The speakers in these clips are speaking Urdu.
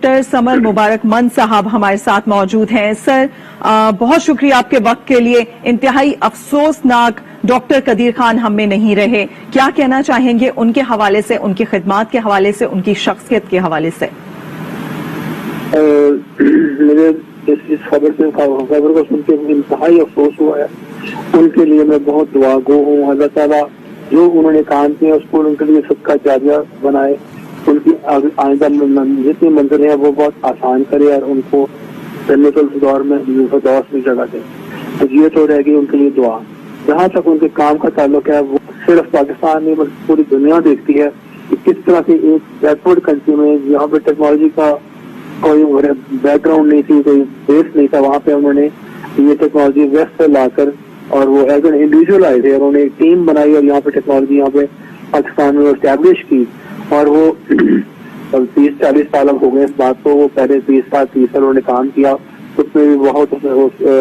ڈاکٹر سمر مبارک مند صاحب ہمارے ساتھ موجود ہیں. سر بہت شکریہ آپ کے وقت کے لیے. انتہائی افسوسناک ڈاکٹر قدیر خان ہم میں نہیں رہے. کیا کہنا چاہیں گے ان کے حوالے سے, ان کی خدمات کے حوالے سے, ان کی شخصیت کے حوالے سے؟ مجھے اس خبر کو سن کے انتہائی افسوس ہوا ہے. ان کے لیے میں بہت دعا گو ہوں. اللہ تعالیٰ جو انہوں نے کام کیا اس کو ان کے لیے صدقہ جاریہ بنائے. ان کی آئندہ جتنی منزلیں ہیں وہ بہت آسان کرے اور ان کو جنت الفردوس میں جگہ دے. تو یہ تو رہے گی ان کے لیے دعا. جہاں تک ان کے کام کا تعلق ہے وہ صرف پاکستان نہیں بلکہ پوری دنیا دیکھتی ہے کہ کس طرح سے ایک بیکورڈ کنٹری میں جہاں پہ ٹیکنالوجی کا کوئی بیک گراؤنڈ نہیں تھی, کوئی بیس نہیں تھا, وہاں پہ انہوں نے یہ ٹیکنالوجی ویسٹ سے لا کر اور وہ ایز این انڈیویجول آئے تھے. انہوں نے ایک ٹیم بنائی اور یہاں پہ ٹیکنالوجی یہاں پہ پاکستان میں اسٹیبلش کی. اور وہ 30-40 سال ہو گئے اس بات کو. وہ پہلے 30 سال انہوں نے کام کیا. اس میں بھی بہت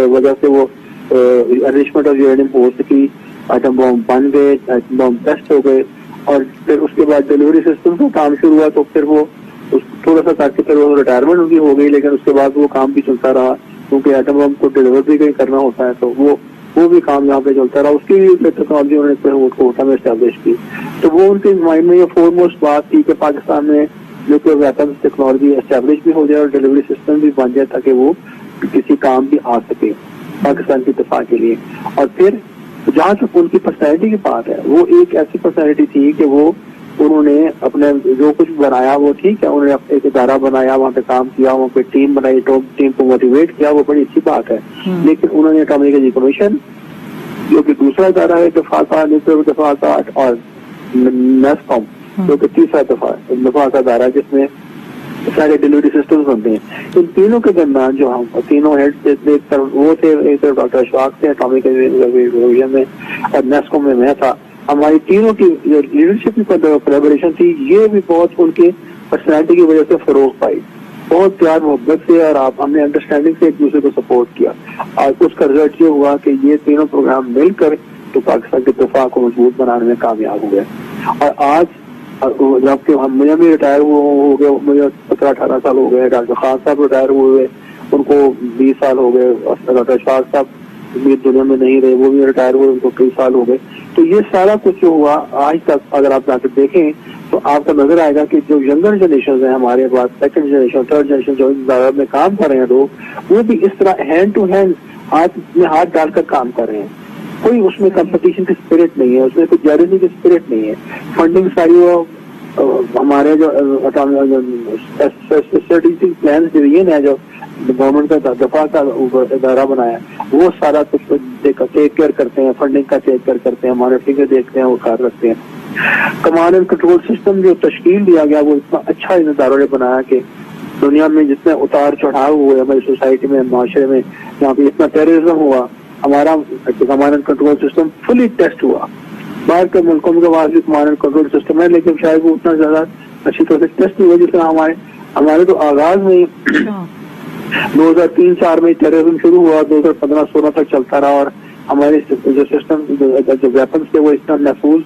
وجہ سے وہ انریچمنٹ آف یورینیم ہو سکی. ایٹم بم بن گئے, ایٹم بم ٹیسٹ ہو گئے. اور پھر اس کے بعد ڈیلیوری سسٹم کا کام شروع ہوا تو پھر وہ تھوڑا سا تاکہ پھر وہ ریٹائرمنٹ ان کی ہو گئی. لیکن اس کے بعد وہ کام بھی چلتا رہا کیونکہ ایٹم بم کو ڈیلیور بھی کہیں کرنا ہوتا ہے تو وہ بھی کام یہاں پہ چلتا رہا. اس کی بھی ٹیکنالوجی انہوں نے کوٹا میں اسٹیبلش کی. تو وہ ان کے مائنڈ میں یہ فور موسٹ بات تھی کہ پاکستان میں نیوکلیئر ویپنس ٹیکنالوجی اسٹیبلش بھی ہو جائے اور ڈیلیوری سسٹم بھی بن جائے تاکہ وہ کسی کام بھی آ سکے پاکستان کی دفاع کے لیے. اور پھر جہاں تک ان کی پرسنالٹی کی بات ہے, وہ ایک ایسی پرسنالٹی تھی کہ انہوں نے اپنے جو کچھ بنایا وہ ٹھیک ہے, انہوں نے ایک ادارہ بنایا, وہاں پہ کام کیا, وہاں پہ ٹیم بنائی, ٹیم کو موٹیویٹ کیا, وہ بڑی اچھی بات ہے. لیکن انہوں نے اٹامک انرجی کمیشن جو کہ دوسرا ادارہ ہے دفاع کا, نیوکلیئر دفاع کا, اور نیسکوم جو کہ تیسرا دفاع کا ادارہ جس میں سارے ڈیلیوری سسٹمز بنتے ہیں. ان تینوں کے درمیان جو ہم تینوں ہیڈ وہ تھے, ایک طرف ڈاکٹر اشفاق تھے اٹامک انرجی میں اور نیسکوم میں تھا. ہماری تینوں کی جو لیڈرشپ کی کولیبوریشن تھی یہ بھی بہت ان کی پرسنالٹی کی وجہ سے فروغ پائی. بہت پیار محبت سے اور ہم نے انڈرسٹینڈنگ سے ایک دوسرے کو سپورٹ کیا. اور اس کا رزلٹ یہ ہوا کہ یہ تینوں پروگرام مل کر تو پاکستان کے دفاع کو مضبوط بنانے میں کامیاب ہوئے. اور آج جبکہ مجھے بھی ریٹائر ہو گئے, مجھے 17-18 سال ہو گئے. ڈاکٹر خان صاحب ریٹائر ہوئے, ان کو 20 سال ہو گئے. ڈاکٹر اشفاق صاحب دنیا میں نہیں رہے, وہ بھی ریٹائر ہوئے, ان کو کئی سال ہو گئے. تو یہ سارا کچھ جو ہوا آج تک اگر آپ جا کے دیکھیں تو آپ کو نظر آئے گا کہ جو ینگر جنریشن ہیں ہمارے پاس, سیکنڈ جنریشن, تھرڈ جنریشن جو ادارہ میں کام کر رہے ہیں لوگ, وہ بھی اس طرح ہینڈ ٹو ہینڈ ہاتھ میں ہاتھ ڈال کر کام کر رہے ہیں. کوئی اس میں کمپٹیشن کی اسپرٹ نہیں ہے, اس میں کوئی جیلسی کی اسپرٹ نہیں ہے. فنڈنگ ساری وہ ہمارے جو اسٹریٹجک پلان ڈویژن ہے جو گورنمنٹ کا دفاع کا ادارہ بنایا وہ سارا کچھ ٹیک کیئر کرتے ہیں, فنڈنگ کا ٹیک کیئر کرتے ہیں, مانیٹرنگ دیکھتے ہیں, وہ کار رکھتے ہیں. کمانڈ اینڈ کنٹرول سسٹم جو تشکیل دیا گیا وہ اتنا اچھا ان اداروں نے بنایا کہ دنیا میں جتنے اتار چڑھاؤ ہوئے ہماری سوسائٹی میں, معاشرے میں, جہاں پہ اتنا ٹیررزم ہوا, ہمارا command and control system fully test ہوا. باہر کے ملکوں کے پاس بھی کمانڈ اینڈ کنٹرول سسٹم ہے لیکن شاید وہ اتنا زیادہ اچھی طرح سے ٹیسٹ نہیں ہوا. جس طرح ہمارے تو آغاز میں 2003-4 میں ٹیررزم شروع ہوا, 2015-16 تک چلتا رہا. اور ہمارے جو سسٹم جو ویپنس تھے وہ اتنا محفوظ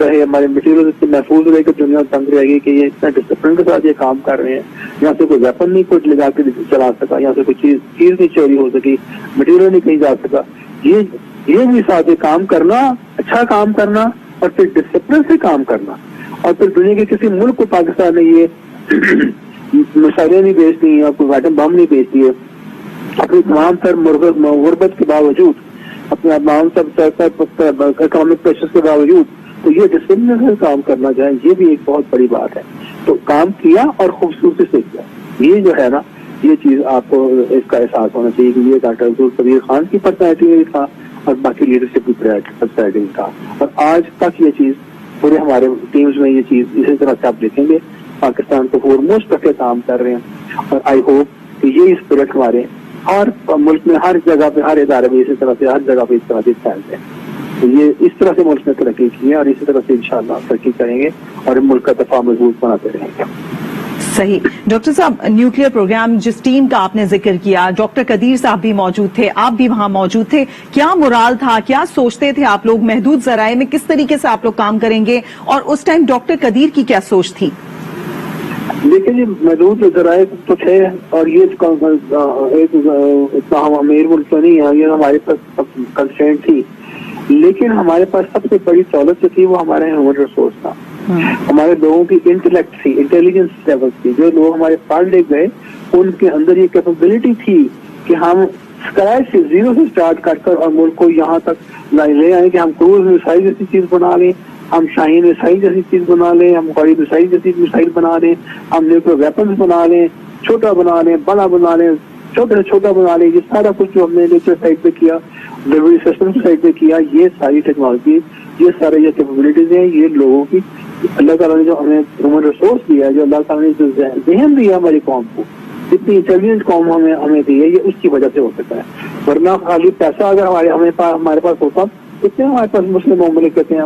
رہے, ہمارے مٹیریل اتنے محفوظ رہے کہ دنیا تنگ رہے گی کہ یہ اتنا ڈسپلن کے ساتھ یہ کام کر رہے ہیں. یہاں سے کوئی ویپن نہیں کوئی لگا کے چلا سکا, یہاں سے کوئی چیز نہیں چوری ہو سکی, مٹیریل نہیں کہیں جا سکا. یہ بھی ساتھ کام کرنا, اچھا کام کرنا اور پھر ڈسپلن سے کام کرنا. اور پھر دنیا کے کسی ملک کو پاکستان نے یہ مسائلیں نہیں بیچتی ہیں, کوئی ایٹم بم نہیں بیچتی ہے, اپنی تمام تر غربت کے باوجود, اپنے تمام تر اکنامک پریشر کے باوجود, تو یہ ڈسپلن سے کام کرنا چاہیں یہ بھی ایک بہت بڑی بات ہے. تو کام کیا اور خوبصورتی سے کیا, یہ جو ہے نا یہ چیز آپ کو اس کا احساس ہونا چاہیے کہ یہ ڈاکٹر قدیر خان کی پرسنالٹی میں بھی تھا اور باقی لیڈرشپ کی پرسنالٹی میں تھا. اور آج تک یہ چیز پورے ہمارے ٹیمز میں یہ چیز اسی طرح سے آپ دیکھیں گے پاکستان کو فور موسٹ رکھ کے کام کر رہے ہیں. اور آئی ہوپ کہ یہ اسپرٹ ہمارے ہر ملک میں ہر جگہ پہ, ہر ادارے میں اسی طرح سے, ہر جگہ پہ اس طرح سے پھیلتے ہیں. تو یہ اس طرح سے ملک نے ترقی کی ہے اور اسی طرح سے انشاءاللہ ترقی کریں گے اور ملک کا دفاع مضبوط بناتے رہیں گے. صحیح. ڈاکٹر صاحب, نیوکلیئر پروگرام جس ٹیم کا آپ نے ذکر کیا, ڈاکٹر قدیر صاحب بھی موجود تھے, آپ بھی وہاں موجود تھے, کیا مرال تھا, کیا سوچتے تھے آپ لوگ, محدود ذرائع میں کس طریقے سے آپ لوگ کام کریں گے, اور اس ٹائم ڈاکٹر قدیر کی کیا سوچ تھی؟ دیکھیں جی محدود ذرائع تو تھے اور یہ اتنا ہم امیر ملک تو نہیں ہے، یہ ہمارے پاس کنسٹرینٹ تھی، لیکن ہمارے پاس سب سے بڑی سہولت جو تھی وہ ہمارا ہیومن ریسورس تھا. ہمارے لوگوں کی انٹلیکٹ تھی، انٹیلیجنس لیول تھی. جو لوگ ہمارے پڑھ لکھ گئے ان کے اندر یہ کیپیبلٹی تھی کہ ہم اسکریچ سے زیرو سے اسٹارٹ کر اور ملک کو یہاں تک لے آئیں کہ ہم کروز میسائل جیسی چیز بنا لیں، ہم شاہین میسائل جیسی چیز بنا لیں، ہم قوی میسائل جیسی میسائل بنا لیں، ہم نیوکلیر ویپنز بنا لیں، چھوٹا بنا لیں، بڑا بنا لیں، چھوٹے سے چھوٹا بنا لیں. یہ سارا کچھ جو ہم نے نیچر سائڈ پہ کیا، ڈلیوری سسٹم سائڈ پہ کیا، یہ ساری ٹیکنالوجی، یہ سارے یہ کیپیبلٹیز ہیں، یہ لوگوں کی اللہ تعالیٰ نے جو ہمیں ہیومن ریسورس دیا ہے، جو اللہ تعالیٰ نے جو ذہن دیا ہماری قوم کو، اتنی انٹیلیجنٹ قوم ہمیں دی ہے، یہ اس کی وجہ سے ہو سکتا ہے. ورنہ خالی پیسہ اگر ہمارے پاس ہوتا، اتنے ہمارے پاس مسلم ممالک کہتے ہیں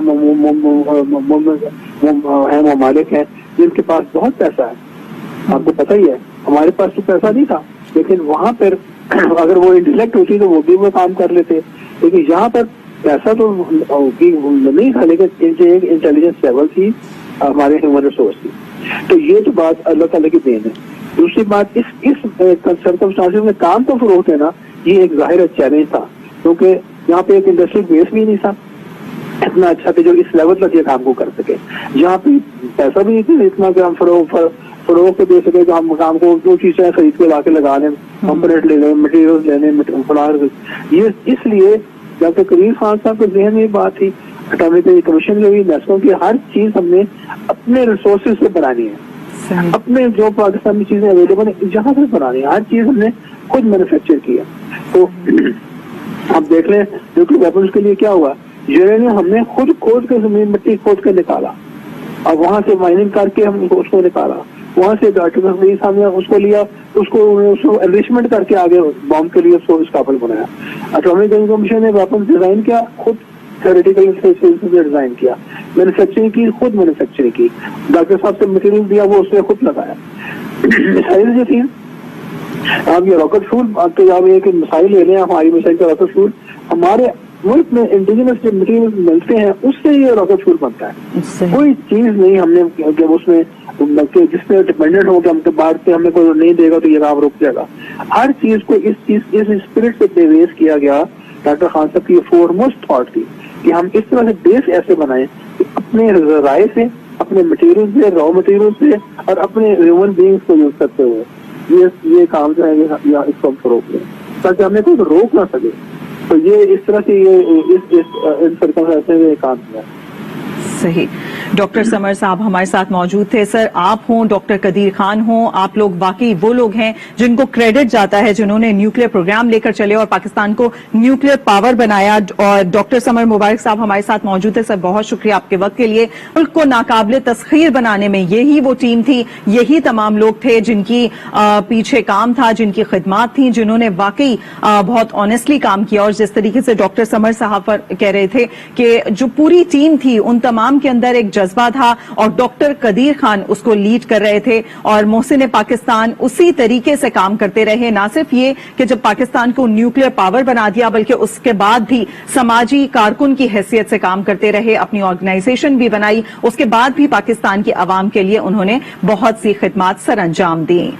ممالک ہیں جن کے پاس بہت پیسہ ہے. آپ کو پتہ ہی ہے ہمارے پاس تو پیسہ نہیں تھا، لیکن وہاں پر اگر وہ انٹلیکٹ ہوتی تو وہ بھی وہ کام کر لیتے. لیکن یہاں پر پیسہ تو نہیں تھا، لیکن ایک انٹیلیجنس لیول تھی ہمارے ہیومن ریسورس کی. تو یہ تو بات اللہ تعالیٰ کی دین ہے. دوسری بات، اس سرکمسٹانسز میں کام کو فروغ دینا یہ ایک ظاہر چیلنج تھا، کیونکہ یہاں پہ ایک انڈسٹریل بیس بھی نہیں تھا اتنا اچھا کہ جو اس لیول تک یہ کام کو کر سکے. یہاں پہ پیسہ بھی نہیں تھا اتنا کہ ہم فروغ کو دے سکے کہ ہم کام کو جو چیزیں خرید کے لا کے لگا لیں، کمپوننٹ لے لیں، مٹیریل لے لیں. یہ اس لیے ڈاکٹر قدیر خان صاحب کے ذہن میں یہ بات تھی، اٹامک کمیشن جو بھی نیسکو کی ہر چیز ہم نے اپنے ریسورسز سے بنانی ہے، اپنے جو پاکستان میں چیزیں اویلیبل ہیں جہاں سے بنانی ہے، ہر چیز ہم نے خود مینوفیکچر کیا. تو آپ دیکھ لیں نیوکلیر ویپنز کے لیے کیا ہوا، یورینیم ہم نے خود کھود کے زمین مٹی کھود کے نکالا اور وہاں سے مائننگ کر کے ہم اس کو نکالا. وہاں سے ڈاکٹر ہم نے اس کو لیا، اس کو انریچمنٹ کر کے آگے بام کے لیے اس کو اس قابل بنایا. اٹامک کمیشن نے ویپن ڈیزائن کیا، خود تھیوریٹیکل ڈیزائن کیا، مینوفیکچرنگ کی، خود مینوفیکچرنگ کی. ڈاکٹر صاحب سے مٹیریل دیا، وہ اس نے خود لگایا. مسائل جو تھی، آپ یہ راکٹ فیول، آپ کے آپ ایک مسائل لے لیں، ہماری مسائل کا راکٹ فیول ہمارے ملک میں انڈیجنس جو مٹیریل ملتے ہیں اس سے یہ راکٹ فیول بنتا ہے. کوئی چیز نہیں ہم نے کہ اس میں جس پہ ڈپینڈنٹ ہو کہ ہم بعد پہ ہمیں کوئی نہیں دے گا تو یہ کام رک جائے گا. ہر چیز کو اس اسپرٹ سے بیس کیا گیا. ڈاکٹر خان صاحب کی یہ فور موسٹ تھاٹ تھی کہ ہم اس طرح سے بیس ایسے بنائیں کہ اپنے ذرائع سے، اپنے مٹیریل سے، را مٹیریل سے اور اپنے ہیومن بینگس کو یوز کرتے ہوئے یہ کام جو ہے اس کو ہم فروغ دیں تاکہ ہمیں کوئی روک نہ سکے. تو یہ اس طرح سے ان سرکمسٹانسز میں کام کیا. صحیح. ڈاکٹر سمر صاحب ہمارے ساتھ موجود تھے. سر، آپ ہوں، ڈاکٹر قدیر خان ہوں، آپ لوگ واقعی وہ لوگ ہیں جن کو کریڈٹ جاتا ہے، جنہوں نے نیوکلیر پروگرام لے کر چلے اور پاکستان کو نیوکلیر پاور بنایا. اور ڈاکٹر سمر مبارک صاحب ہمارے ساتھ موجود ہے. سر، بہت شکریہ آپ کے وقت کے لیے. ملک کو ناقابل تسخیر بنانے میں یہی وہ ٹیم تھی، یہی تمام لوگ تھے جن کی پیچھے کام تھا، جن کی خدمات تھیں، جنہوں نے واقعی بہت آنیسٹلی کام کیا. اور جس طریقے سے ڈاکٹر سمر صاحب کہہ رہے تھے کہ جو پوری ٹیم تھی ان تمام کے اندر ایک جذبہ تھا اور ڈاکٹر قدیر خان اس کو لیڈ کر رہے تھے اور محسن پاکستان اسی طریقے سے کام کرتے رہے. نہ صرف یہ کہ جب پاکستان کو نیوکلیر پاور بنا دیا بلکہ اس کے بعد بھی سماجی کارکن کی حیثیت سے کام کرتے رہے، اپنی آرگنائزیشن بھی بنائی، اس کے بعد بھی پاکستان کی عوام کے لیے انہوں نے بہت سی خدمات سر انجام دی.